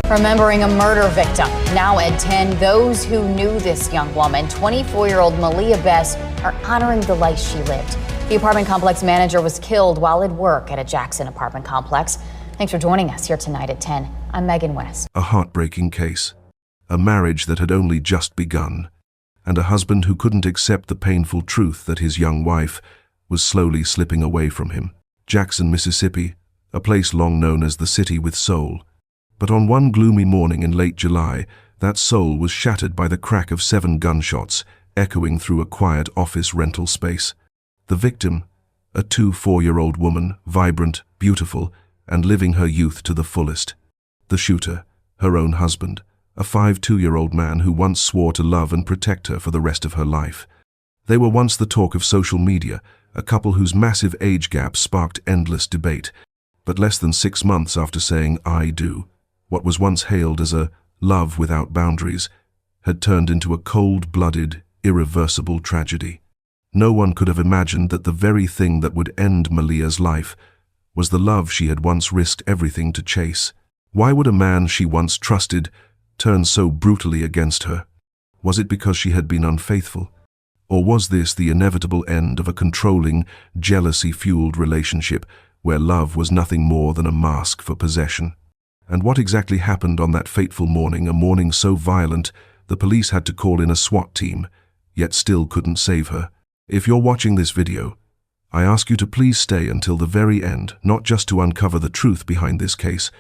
Remembering a murder victim. Now at 10, those who knew this young woman, 24-year-old Malia Bess, are honoring the life she lived. The apartment complex manager was killed while at work at a Jackson apartment complex. Thanks for joining us here tonight at 10. I'm Megan West. A heartbreaking case. A marriage that had only just begun. And a husband who couldn't accept the painful truth that his young wife was slowly slipping away from him. Jackson, Mississippi, a place long known as the city with soul. But on one gloomy morning in late July, that soul was shattered by the crack of 7 gunshots echoing through a quiet office rental space. The victim, a 4-year-old woman, vibrant, beautiful, and living her youth to the fullest. The shooter, her own husband, a 52-year-old man who once swore to love and protect her for the rest of her life. They were once the talk of social media, a couple whose massive age gap sparked endless debate. But less than 6 months after saying "I do," what was once hailed as a love without boundaries had turned into a cold-blooded, irreversible tragedy. No one could have imagined that the very thing that would end Malia's life was the love she had once risked everything to chase. Why would a man she once trusted turn so brutally against her? Was it because she had been unfaithful? Or was this the inevitable end of a controlling, jealousy-fueled relationship where love was nothing more than a mask for possession? And what exactly happened on that fateful morning, a morning so violent the police had to call in a SWAT team, yet still couldn't save her? If you're watching this video, I ask you to please stay until the very end, not just to uncover the truth behind this case,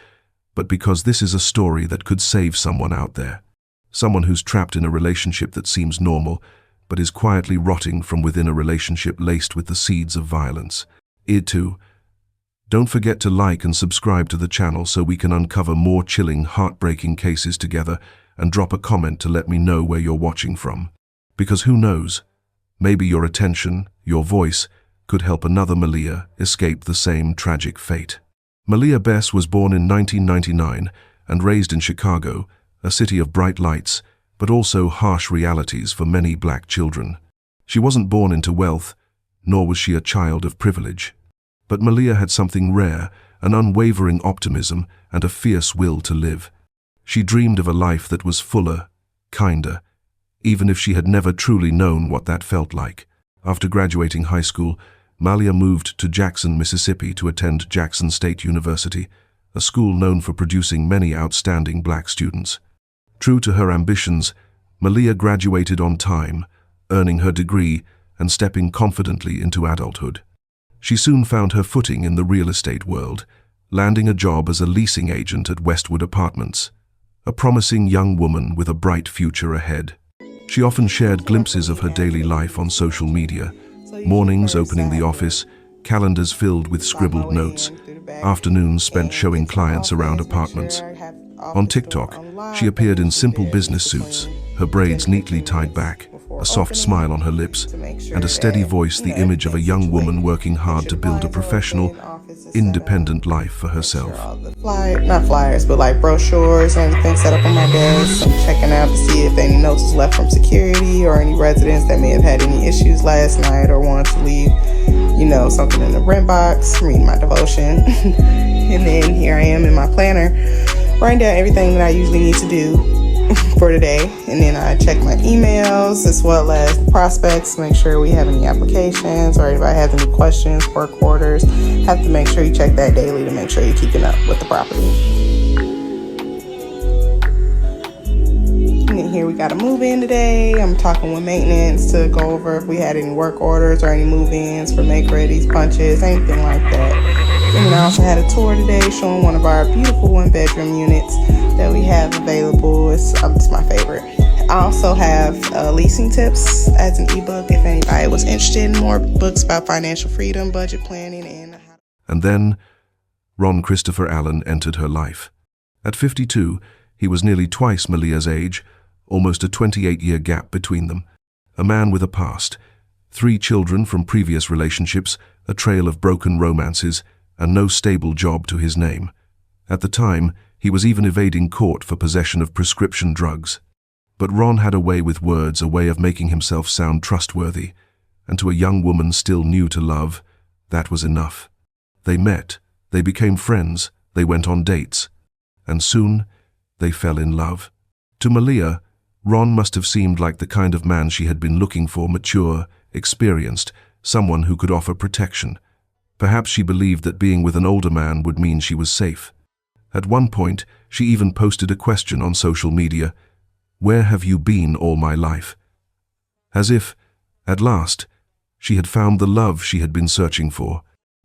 but because this is a story that could save someone out there. Someone who's trapped in a relationship that seems normal, but is quietly rotting from within, a relationship laced with the seeds of violence. Don't forget to like and subscribe to the channel so we can uncover more chilling, heartbreaking cases together, and drop a comment to let me know where you're watching from. Because who knows, maybe your attention, your voice, could help another Malia escape the same tragic fate. Malia Bess was born in 1999 and raised in Chicago, a city of bright lights, but also harsh realities for many black children. She wasn't born into wealth, nor was she a child of privilege. But Malia had something rare, an unwavering optimism and a fierce will to live. She dreamed of a life that was fuller, kinder, even if she had never truly known what that felt like. After graduating high school, Malia moved to Jackson, Mississippi to attend Jackson State University, a school known for producing many outstanding black students. True to her ambitions, Malia graduated on time, earning her degree and stepping confidently into adulthood. She soon found her footing in the real estate world, landing a job as a leasing agent at Westwood Apartments, a promising young woman with a bright future ahead. She often shared glimpses of her daily life on social media, mornings opening the office, calendars filled with scribbled notes, afternoons spent showing clients around apartments. On TikTok, she appeared in simple business suits, her braids neatly tied back, a soft smile on her lips, and a steady voice, the image of a young woman working hard to build a professional, independent life for herself. Not flyers, but like brochures and everything set up on my desk. I'm checking out to see if any notes was left from security or any residents that may have had any issues last night or wanted to leave, something in the rent box, reading my devotion. And then here I am in my planner, writing down everything that I usually need to do for today, and then I check my emails as well as prospects, make sure we have any applications or anybody has any questions, work orders. Have to make sure you check that daily to make sure you're keeping up with the property. And then here we got a move-in today. I'm talking with maintenance to go over if we had any work orders or any move-ins for make-readies, punches, anything like that. And then I also had a tour today showing one of our beautiful 1-bedroom units that we have available. It's my favorite. I also have leasing tips as an ebook if anybody was interested in more books about financial freedom, budget planning, And then, Ron Christopher Allen entered her life. At 52, he was nearly twice Malia's age, almost a 28-year gap between them. A man with a past, 3 children from previous relationships, a trail of broken romances, and no stable job to his name. At the time, he was even evading court for possession of prescription drugs. But Ron had a way with words, a way of making himself sound trustworthy, and to a young woman still new to love, that was enough. They met, they became friends, they went on dates, and soon, They fell in love. To Malia, Ron must have seemed like the kind of man she had been looking for, mature, experienced, someone who could offer protection. Perhaps she believed that being with an older man would mean she was safe. At one point, she even posted a question on social media: "Where have you been all my life?" As if, at last, she had found the love she had been searching for.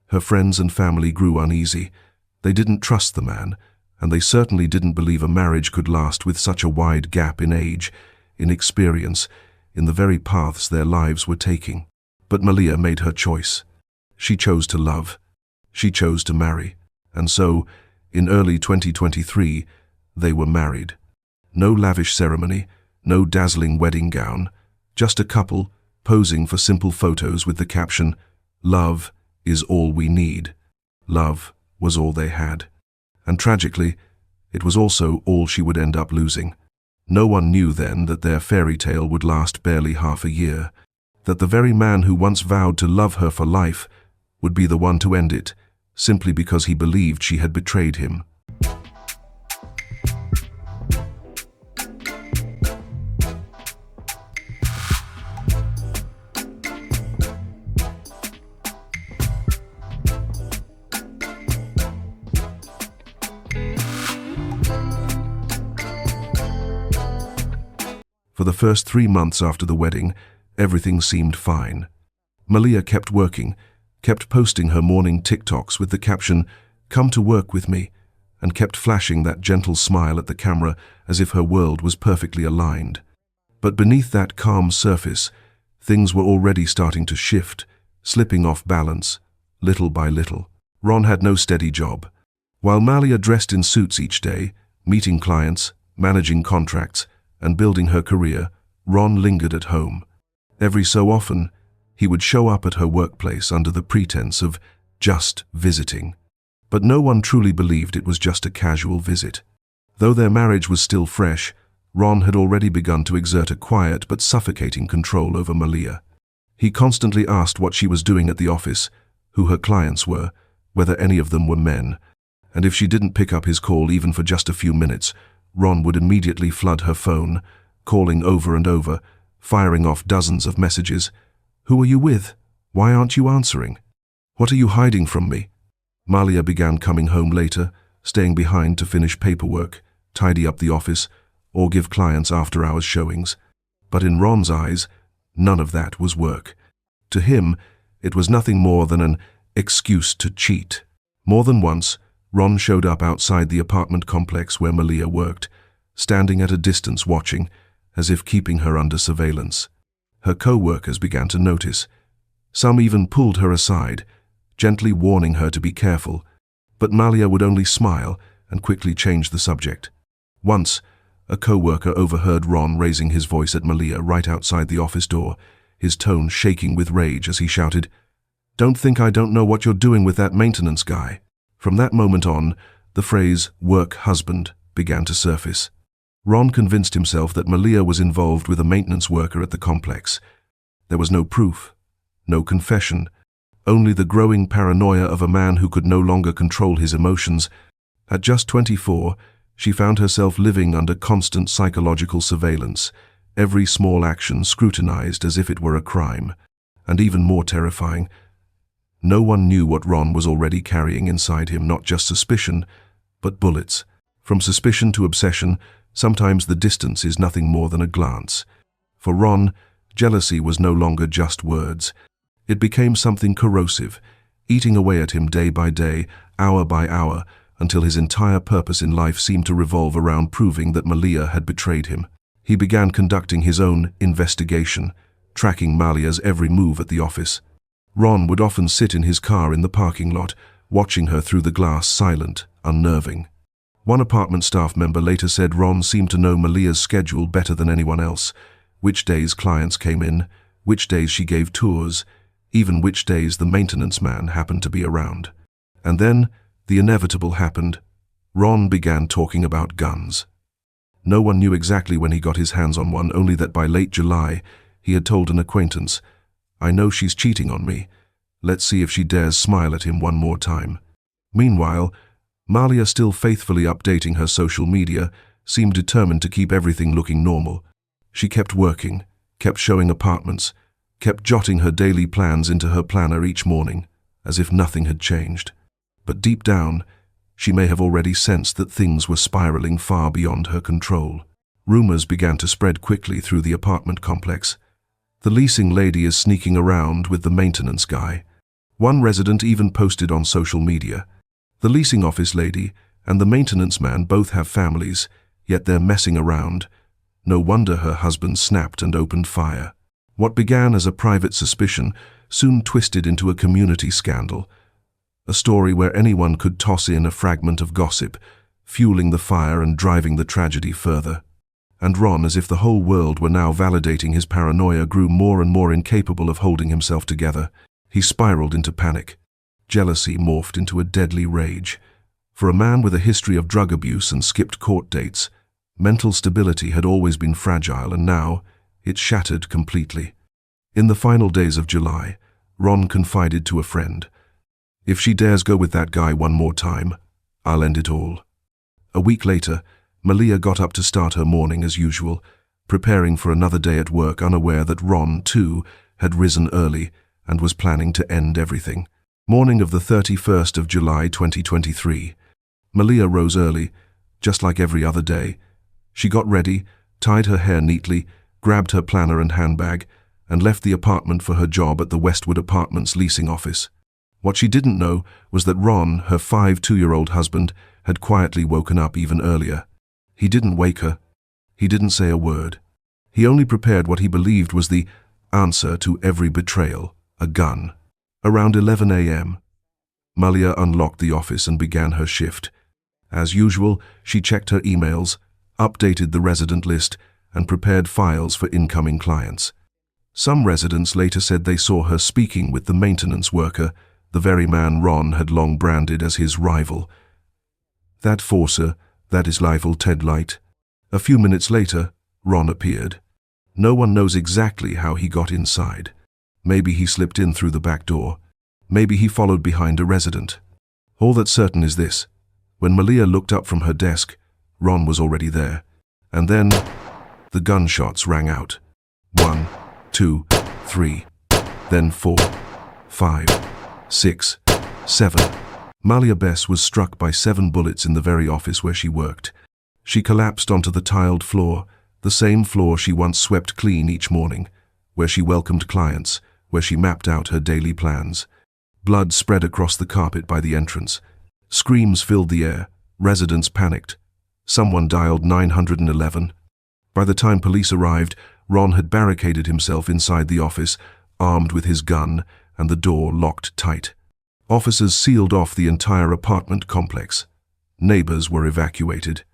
Her friends and family grew uneasy. They didn't trust the man, and they certainly didn't believe a marriage could last with such a wide gap in age, in experience, in the very paths their lives were taking. But Malia made her choice. She chose to love. She chose to marry. And so, in early 2023, they were married. No lavish ceremony, no dazzling wedding gown, just a couple posing for simple photos with the caption, "Love is all we need." Love was all they had. And tragically, it was also all she would end up losing. No one knew then that their fairy tale would last barely half a year, that the very man who once vowed to love her for life would be the one to end it, simply because he believed she had betrayed him. For the first 3 months after the wedding, everything seemed fine. Malia kept working, kept posting her morning TikToks with the caption, "Come to work with me," and kept flashing that gentle smile at the camera as if her world was perfectly aligned. But beneath that calm surface, things were already starting to shift, slipping off balance, little by little. Ron had no steady job. While Malia dressed in suits each day, meeting clients, managing contracts, and building her career, Ron lingered at home. Every so often, he would show up at her workplace under the pretense of just visiting. But no one truly believed it was just a casual visit. Though their marriage was still fresh, Ron had already begun to exert a quiet but suffocating control over Malia. He constantly asked what she was doing at the office, who her clients were, whether any of them were men. And if she didn't pick up his call even for just a few minutes, Ron would immediately flood her phone, calling over and over, firing off dozens of messages. "Who are you with? Why aren't you answering? What are you hiding from me?" Malia began coming home later, staying behind to finish paperwork, tidy up the office, or give clients after-hours showings. But in Ron's eyes, none of that was work. To him, it was nothing more than an excuse to cheat. More than once, Ron showed up outside the apartment complex where Malia worked, standing at a distance watching, as if keeping her under surveillance. Her co-workers began to notice. Some even pulled her aside, gently warning her to be careful, but Malia would only smile and quickly change the subject. Once, a co-worker overheard Ron raising his voice at Malia right outside the office door, his tone shaking with rage as he shouted, "Don't think I don't know what you're doing with that maintenance guy." From that moment on, the phrase "work husband" began to surface. Ron convinced himself that Malia was involved with a maintenance worker at the complex. There was no proof, no confession, only the growing paranoia of a man who could no longer control his emotions. At just 24, she found herself living under constant psychological surveillance, every small action scrutinized as if it were a crime. And even more terrifying, no one knew what Ron was already carrying inside him, not just suspicion, but bullets. From suspicion to obsession, sometimes the distance is nothing more than a glance. For Ron, jealousy was no longer just words. It became something corrosive, eating away at him day by day, hour by hour, until his entire purpose in life seemed to revolve around proving that Malia had betrayed him. He began conducting his own investigation, tracking Malia's every move at the office. Ron would often sit in his car in the parking lot, watching her through the glass, silent, unnerving. One apartment staff member later said Ron seemed to know Malia's schedule better than anyone else, which days clients came in, which days she gave tours, even which days the maintenance man happened to be around. And then, the inevitable happened. Ron began talking about guns. No one knew exactly when he got his hands on one, only that by late July, he had told an acquaintance, "I know she's cheating on me. Let's see if she dares smile at him one more time." Meanwhile, Malia, still faithfully updating her social media, seemed determined to keep everything looking normal. She kept working, kept showing apartments, kept jotting her daily plans into her planner each morning, as if nothing had changed. But deep down, she may have already sensed that things were spiraling far beyond her control. Rumors began to spread quickly through the apartment complex. The leasing lady is sneaking around with the maintenance guy. One resident even posted on social media. The leasing office lady and the maintenance man both have families, yet they're messing around. No wonder her husband snapped and opened fire. What began as a private suspicion soon twisted into a community scandal. A story where anyone could toss in a fragment of gossip, fueling the fire and driving the tragedy further. And Ron, as if the whole world were now validating his paranoia, grew more and more incapable of holding himself together. He spiraled into panic. Jealousy morphed into a deadly rage. For a man with a history of drug abuse and skipped court dates, mental stability had always been fragile, and now it shattered completely. In the final days of July, Ron confided to a friend, "If she dares go with that guy one more time, I'll end it all." A week later, Malia got up to start her morning as usual, preparing for another day at work, unaware that Ron, too, had risen early and was planning to end everything. Morning of the 31st of July 2023. Malia rose early, just like every other day. She got ready, tied her hair neatly, grabbed her planner and handbag, and left the apartment for her job at the Westwood Apartments leasing office. What she didn't know was that Ron, her 2-year-old husband, had quietly woken up even earlier. He didn't wake her. He didn't say a word. He only prepared what he believed was the answer to every betrayal, a gun. Around 11 a.m., Malia unlocked the office and began her shift. As usual, she checked her emails, updated the resident list, and prepared files for incoming clients. Some residents later said they saw her speaking with the maintenance worker, the very man Ron had long branded as his rival. That forcer, that is rival Ted Light. A few minutes later, Ron appeared. No one knows exactly how he got inside. Maybe he slipped in through the back door. Maybe he followed behind a resident. All that's certain is this: when Malia looked up from her desk, Ron was already there. And then, the gunshots rang out. 1, 2, 3, then 4, 5, 6, 7. Malia Bess was struck by 7 bullets in the very office where she worked. She collapsed onto the tiled floor, the same floor she once swept clean each morning, where she welcomed clients, where she mapped out her daily plans. Blood spread across the carpet by the entrance. Screams filled the air. Residents panicked. Someone dialed 911. By the time police arrived, Ron had barricaded himself inside the office, armed with his gun, and the door locked tight. Officers sealed off the entire apartment complex. Neighbors were evacuated.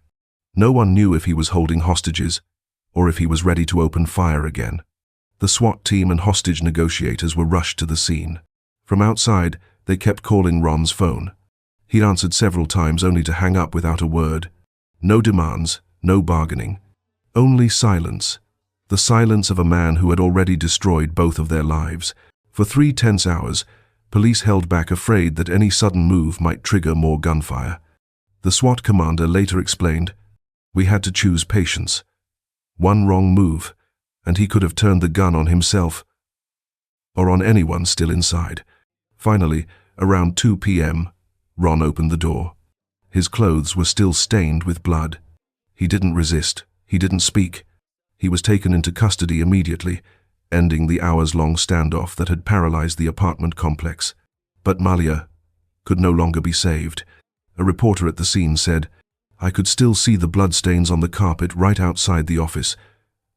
No one knew if he was holding hostages, or if he was ready to open fire again. The SWAT team and hostage negotiators were rushed to the scene. From outside, they kept calling Ron's phone. He answered several times only to hang up without a word. No demands, no bargaining. Only silence. The silence of a man who had already destroyed both of their lives. For 3 tense hours, police held back, afraid that any sudden move might trigger more gunfire. The SWAT commander later explained, "We had to choose patience. One wrong move, and he could have turned the gun on himself or on anyone still inside." Finally, around 2 p.m., Ron opened the door. His clothes were still stained with blood. He didn't resist. He didn't speak. He was taken into custody immediately, ending the hours-long standoff that had paralyzed the apartment complex. But Malia could no longer be saved. A reporter at the scene said, "I could still see the bloodstains on the carpet right outside the office.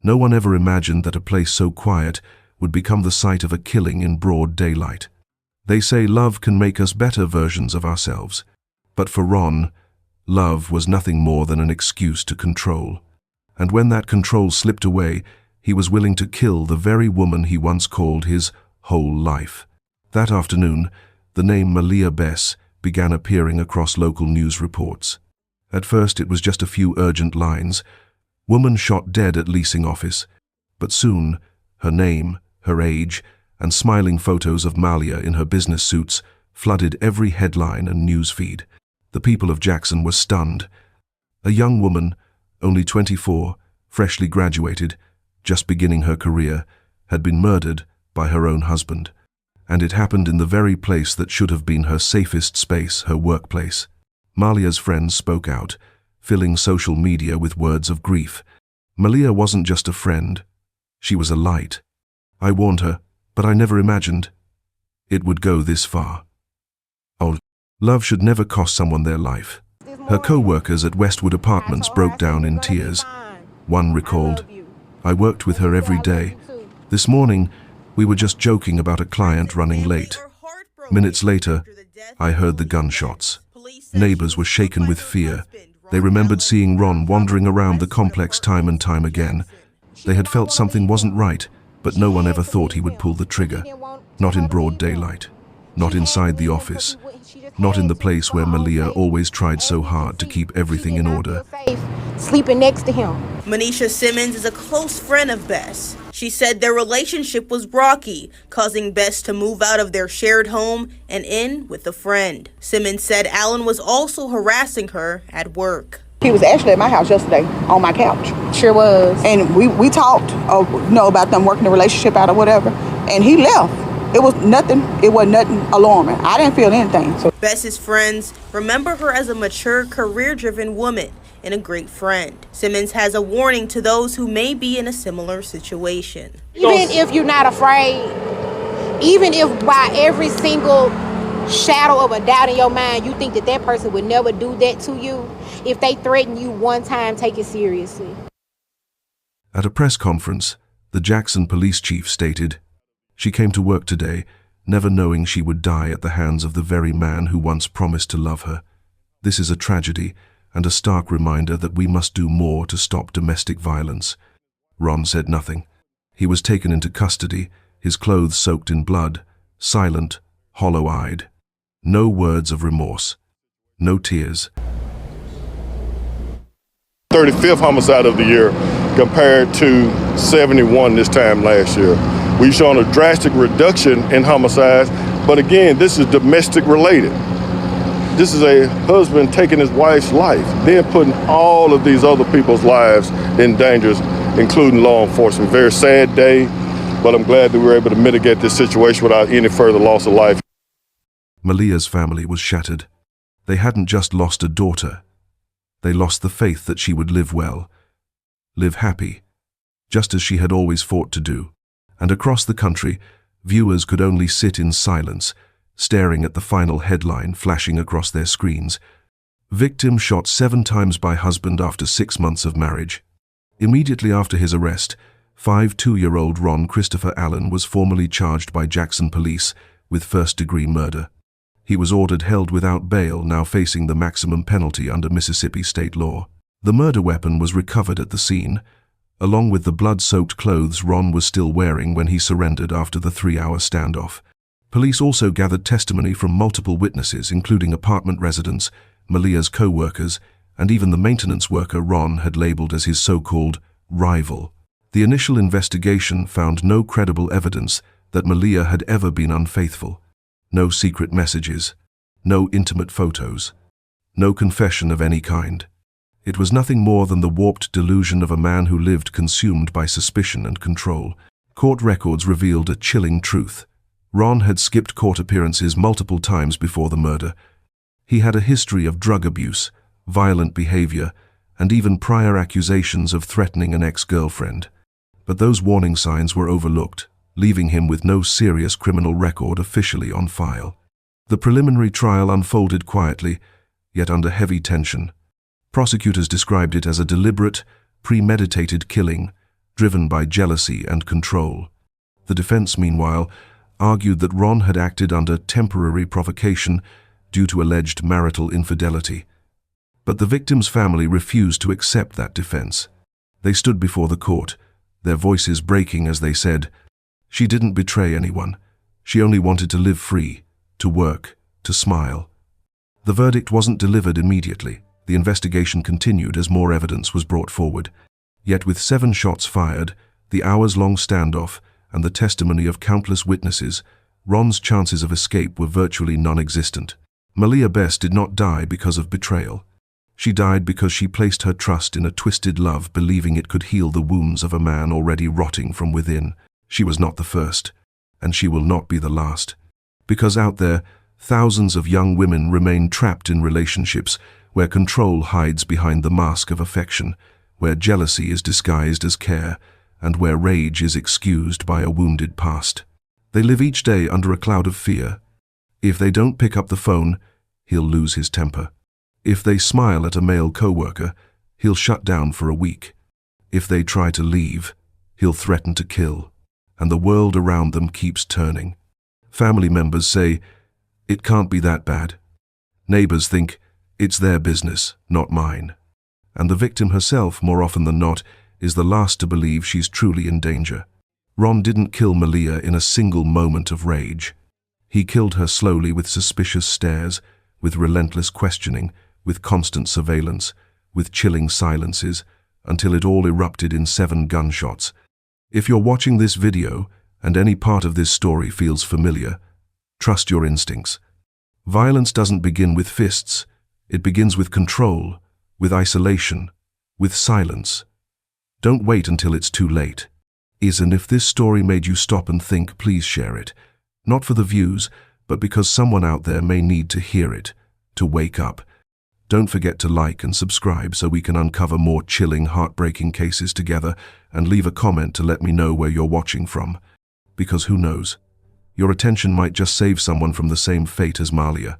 No one ever imagined that a place so quiet would become the site of a killing in broad daylight. They say love can make us better versions of ourselves. But for Ron, love was nothing more than an excuse to control. And when that control slipped away, he was willing to kill the very woman he once called his whole life." That afternoon, the name Malia Bess began appearing across local news reports. At first it was just a few urgent lines. "Woman shot dead at leasing office." But soon, her name, her age, and smiling photos of Malia in her business suits flooded every headline and news feed. The people of Jackson were stunned. A young woman, only 24, freshly graduated, just beginning her career, had been murdered by her own husband. And it happened in the very place that should have been her safest space, her workplace. Malia's friends spoke out, filling social media with words of grief. Malia wasn't just a friend, she was a light. I warned her, but I never imagined it would go this far. Oh, love should never cost someone their life. Her co-workers at Westwood Apartments broke down in tears. One recalled, "I worked with her every day. This morning, we were just joking about a client running late. Minutes later, I heard the gunshots. Neighbors were shaken with fear. They remembered seeing Ron wandering around the complex time and time again. They had felt something wasn't right, but no one ever thought he would pull the trigger. Not in broad daylight. Not inside the office. Not in the place where Malia always tried so hard to keep everything in order." Sleeping next to him. Manisha Simmons is a close friend of Bess. She said their relationship was rocky, causing Bess to move out of their shared home and in with a friend. Simmons said Allen was also harassing her at work. He was actually at my house yesterday on my couch. Sure was. And we talked, about them working the relationship out or whatever. And he left. It wasn't nothing alarming. I didn't feel anything. So Bess's friends remember her as a mature, career-driven woman and a great friend. Simmons has a warning to those who may be in a similar situation. even if you're not afraid, even if by every single shadow of a doubt in your mind, you think that that person would never do that to you, if they threaten you one time, take it seriously. At a press conference, the Jackson police chief stated, "She came to work today, never knowing she would die at the hands of the very man who once promised to love her. This is a tragedy and a stark reminder that we must do more to stop domestic violence." Ron said nothing. He was taken into custody, his clothes soaked in blood, silent, hollow-eyed. No words of remorse. No tears. 35th homicide of the year compared to 71 this time last year. We've shown a drastic reduction in homicides, but again, this is domestic related. This is a husband taking his wife's life, then putting all of these other people's lives in danger, including law enforcement. Very sad day, but I'm glad that we were able to mitigate this situation without any further loss of life. Malia's family was shattered. They hadn't just lost a daughter. They lost the faith that she would live well, live happy, just as she had always fought to do. And across the country, viewers could only sit in silence, staring at the final headline flashing across their screens. Victim shot 7 times by husband after 6 months of marriage. Immediately after his arrest, 52-year-old Ron Christopher Allen was formally charged by Jackson police with first-degree murder. He was ordered held without bail, now facing the maximum penalty under Mississippi state law. The murder weapon was recovered at the scene, along with the blood-soaked clothes Ron was still wearing when he surrendered after the 3-hour standoff. Police also gathered testimony from multiple witnesses, including apartment residents, Malia's co-workers, and even the maintenance worker Ron had labeled as his so-called rival. The initial investigation found no credible evidence that Malia had ever been unfaithful. No secret messages, no intimate photos, no confession of any kind. It was nothing more than the warped delusion of a man who lived consumed by suspicion and control. Court records revealed a chilling truth. Ron had skipped court appearances multiple times before the murder. He had a history of drug abuse, violent behavior, and even prior accusations of threatening an ex-girlfriend. But those warning signs were overlooked, leaving him with no serious criminal record officially on file. The preliminary trial unfolded quietly, yet under heavy tension. Prosecutors described it as a deliberate, premeditated killing, driven by jealousy and control. The defense, meanwhile, argued that Ron had acted under temporary provocation due to alleged marital infidelity. But the victim's family refused to accept that defense. They stood before the court, their voices breaking as they said, "She didn't betray anyone. She only wanted to live free, to work, to smile." The verdict wasn't delivered immediately. The investigation continued as more evidence was brought forward. Yet with 7 shots fired, the hours-long standoff, and the testimony of countless witnesses, Ron's chances of escape were virtually non-existent. Malia Bess did not die because of betrayal. She died because she placed her trust in a twisted love, believing it could heal the wounds of a man already rotting from within. She was not the first, and she will not be the last. Because out there, thousands of young women remain trapped in relationships where control hides behind the mask of affection, where jealousy is disguised as care, and where rage is excused by a wounded past. They live each day under a cloud of fear. If they don't pick up the phone, he'll lose his temper. If they smile at a male coworker, he'll shut down for a week. If they try to leave, he'll threaten to kill. And the world around them keeps turning. Family members say, "It can't be that bad." Neighbors think, "It's their business, not mine." And the victim herself, more often than not, is the last to believe she's truly in danger. Ron didn't kill Malia in a single moment of rage. He killed her slowly with suspicious stares, with relentless questioning, with constant surveillance, with chilling silences, until it all erupted in 7 gunshots. If you're watching this video, and any part of this story feels familiar, trust your instincts. Violence doesn't begin with fists. It begins with control, with isolation, with silence. Don't wait until it's too late. And if this story made you stop and think, please share it. Not for the views, but because someone out there may need to hear it, to wake up. Don't forget to like and subscribe so we can uncover more chilling, heartbreaking cases together, and leave a comment to let me know where you're watching from. Because who knows? Your attention might just save someone from the same fate as Malia.